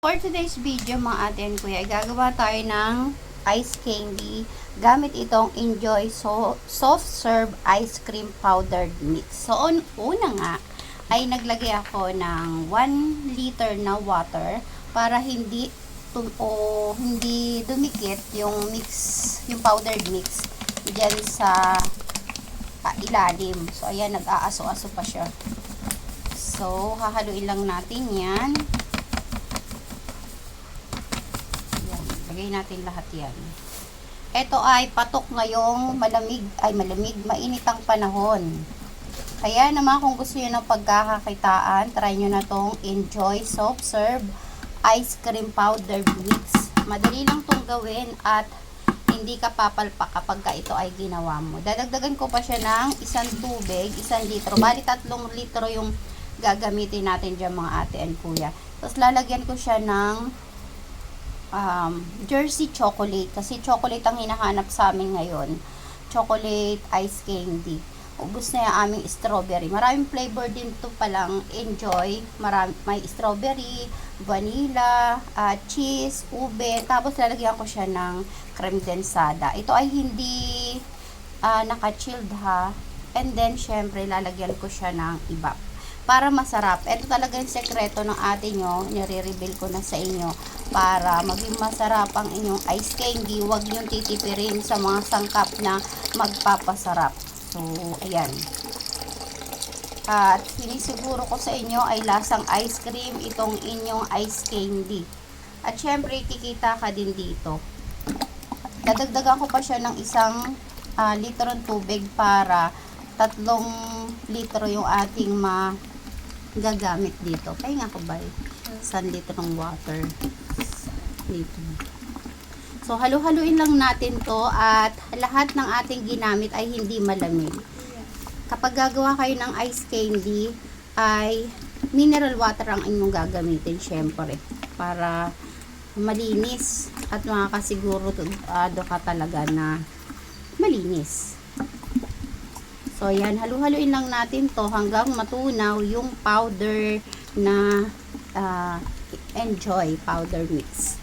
For today's video mga ate and kuya, gagawa tayo ng ice candy gamit itong Enjoy Soft Serve Ice Cream Powdered Mix. So, una nga ay naglagay ako ng 1 liter na water para hindi dumikit yung mix, yung powdered mix dyan sa ilalim. So, ayan, nag-aaso-aso pa siya. So, hahaluin lang natin yan. Lagay natin lahat yan. Ito ay patok ngayong mainit ang panahon. Kaya naman kung gusto nyo ng pagkakakitaan, try nyo na tong Enjoy Soft Serve Ice Cream Powder Mix. Madali lang tong gawin at hindi ka papalpak kapag ito ay ginawa mo. Dadagdagan ko pa siya ng isang tubig, 1 litro. Bali 3 litro yung gagamitin natin dyan mga ate and kuya. Tapos lalagyan ko siya ng Jersey chocolate kasi chocolate ang hinahanap sa amin ngayon. Chocolate ice candy. Ubus na yung aming strawberry. Maraming flavor din to palang Enjoy. May strawberry, vanilla, cheese, ube. Tapos lalagyan ko siya ng creme densada. Ito ay hindi naka-chilled ha. And then syempre lalagyan ko siya ng iba para masarap. Ito talaga yung sekreto ng ate nyo. Nire-reveal ko na sa inyo. Para maging masarap ang inyong ice candy, huwag nyo titipirin sa mga sangkap na magpapasarap. So, ayan. At sinisiguro ko sa inyo ay lasang ice cream itong inyong ice candy. At syempre, kikita ka din dito. Dadagdagan ko pa siya ng 1 litro ng tubig para 3 litro yung ating gagamit dito. Kaya nga ko ba 1 litro ng water dito. So, halu-haluin lang natin to at lahat ng ating ginamit ay hindi malamig. Kapag gagawa kayo ng ice candy, ay mineral water ang inyong gagamitin syempre para malinis at makakasiguro ka talaga na malinis. So, ayan, halu-haluin lang natin to hanggang matunaw yung powder na Enjoy powder mix.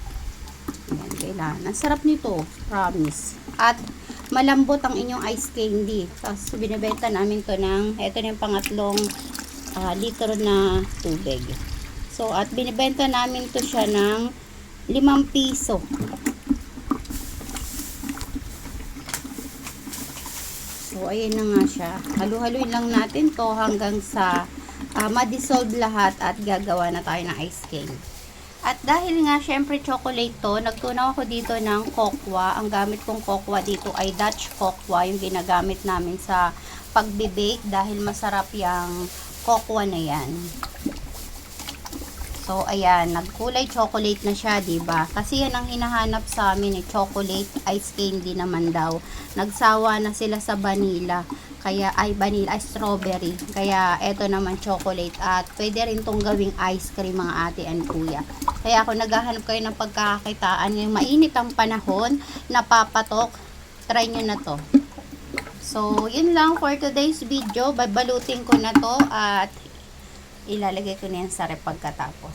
Ayan, kailangan. Ang sarap nito, promise. At malambot ang inyong ice candy. Tapos, binibenta namin to ng, ito na yung pangatlong litro na tubig. So, at binibenta namin to siya ng 5 piso. So, ayan na nga siya. Halu-haluin lang natin to hanggang sa ma-dissolve lahat at gagawa na tayo ng ice candy. At dahil nga, syempre chocolate to, nagtunaw ako dito ng cocoa. Ang gamit kong cocoa dito ay Dutch cocoa, yung ginagamit namin sa pagbe-bake dahil masarap yung cocoa na yan. So, ayan, nagkulay chocolate na siya, diba? Kasi yan ang hinahanap sa amin, chocolate ice candy naman daw. Nagsawa na sila sa vanilla, strawberry. Kaya, eto naman chocolate at pwede rin tong gawing ice cream mga ate and kuya. Kaya ako naghahanap kayo ng pagkakakitaan, yung mainit ang panahon, napapatok, try nyo na to. So, yun lang for today's video. Babalutin ko na to at ilalagay ko na yan sa rep pagkatapos.